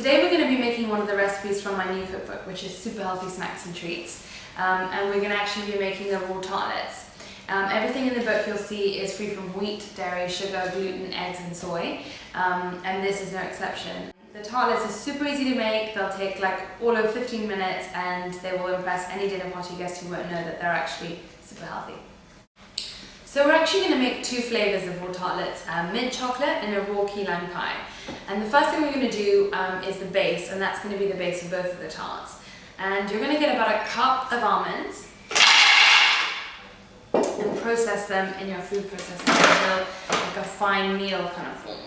Today we're going to be making one of the recipes from my new cookbook, which is Super Healthy Snacks and Treats. And we're going to actually be making the raw tartlets. Everything in the book you'll see is free from wheat, dairy, sugar, gluten, eggs and soy. And this is no exception. The tartlets are super easy to make. They'll take like all of 15 minutes and they will impress any dinner party guest who won't know that they're actually super healthy. So we're actually going to make two flavors of raw tartlets, mint chocolate and a raw key lime pie. And the first thing we're going to do is the base, and that's going to be the base of both of the tarts. And you're going to get about a cup of almonds and process them in your food processor until like a fine meal kind of form.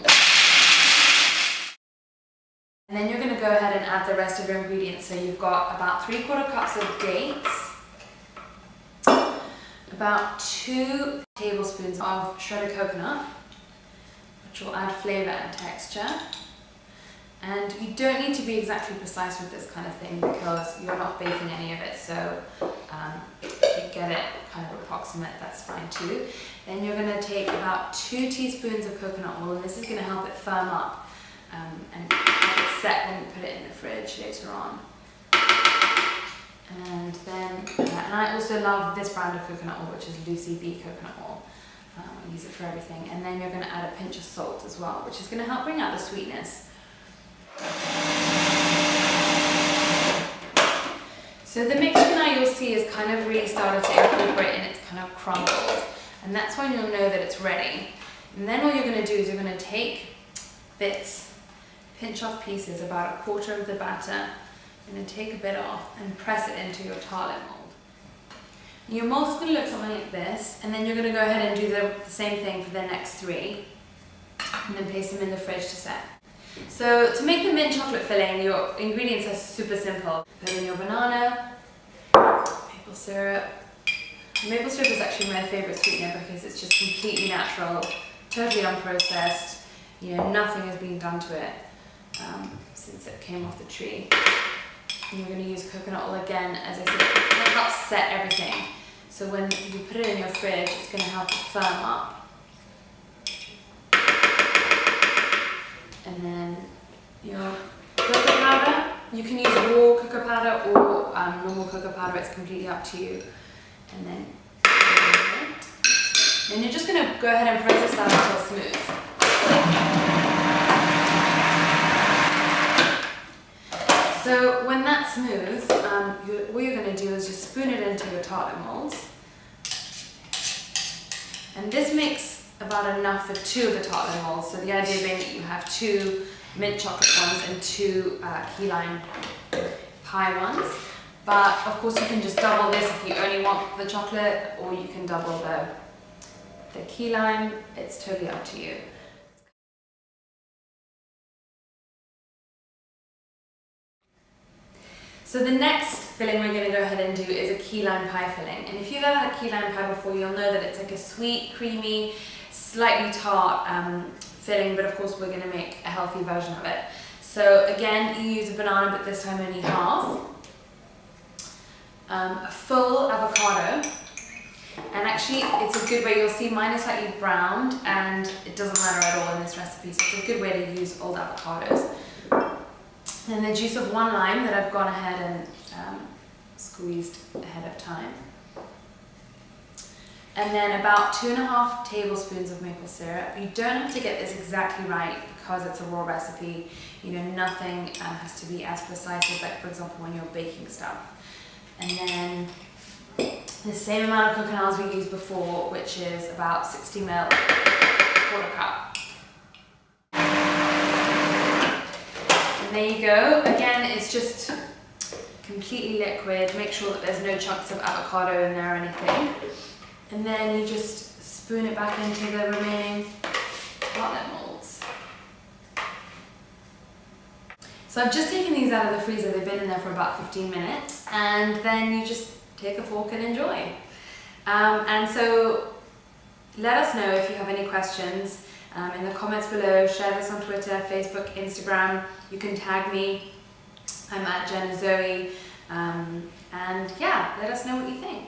And then you're going to go ahead and add the rest of your ingredients. So you've got about 3/4 cups of dates, about 2 tablespoons of shredded coconut, which will add flavour and texture. And you don't need to be exactly precise with this kind of thing because you're not baking any of it, so if you get it kind of approximate, that's fine too. Then you're going to take about 2 teaspoons of coconut oil, and this is going to help it firm up and help it set when you put it in the fridge later on. And then, and I also love this brand of coconut oil, which is Lucy Bee coconut oil. I use it for everything. And then you're going to add a pinch of salt as well, which is going to help bring out the sweetness. So the mixture now you'll see is kind of really started to incorporate and it's kind of crumbled. And that's when you'll know that it's ready. And then all you're going to do is you're going to take bits, pinch off pieces, about 1/4 of the batter, and then take a bit off and press it into your tartlet mold. Your mold is going to look something like this, and then you're going to go ahead and do the same thing for the next 3, and then place them in the fridge to set. So to make the mint chocolate filling, your ingredients are super simple. Put in your banana, maple syrup. Maple syrup is actually my favourite sweetener because it's just completely natural, totally unprocessed. You know, nothing has been done to it since it came off the tree. And you're going to use coconut oil again, as I said, it helps set everything. So when you put it in your fridge, it's going to help it firm up. And then your cocoa powder, you can use raw cocoa powder or normal cocoa powder, it's completely up to you. And then you're just going to go ahead and process that until smooth. So when that's smooth, what you're going to do is just spoon it into your tartlet molds. And this makes about enough for 2 of the tartlet molds. So the idea being that you have 2 mint chocolate ones and 2 key lime pie ones. But of course you can just double this if you only want the chocolate, or you can double the key lime. It's totally up to you. So the next filling we're going to go ahead and do is a key lime pie filling. And if you've ever had key lime pie before, you'll know that it's like a sweet, creamy, slightly tart filling, but of course we're going to make a healthy version of it. So again, you use a banana, but this time only half. A full avocado. And actually, it's a good way, you'll see mine is slightly browned, and it doesn't matter at all in this recipe, so it's a good way to use old avocados. And the juice of 1 lime that I've gone ahead and squeezed ahead of time. And then about 2.5 tablespoons of maple syrup. You don't have to get this exactly right because it's a raw recipe. You know, nothing has to be as precise as, like, for example, when you're baking stuff. And then the same amount of coconut as we used before, which is about 60 ml, 1/4 cup. And there you go. Again, it's just completely liquid. Make sure that there's no chunks of avocado in there or anything. And then you just spoon it back into the remaining tartlet molds. So I've just taken these out of the freezer. They've been in there for about 15 minutes. And then you just take a fork and enjoy. And so let us know if you have any questions. In the comments below, share this on Twitter, Facebook, Instagram. You can tag me. I'm at Jenna Zoe. And yeah, let us know what you think.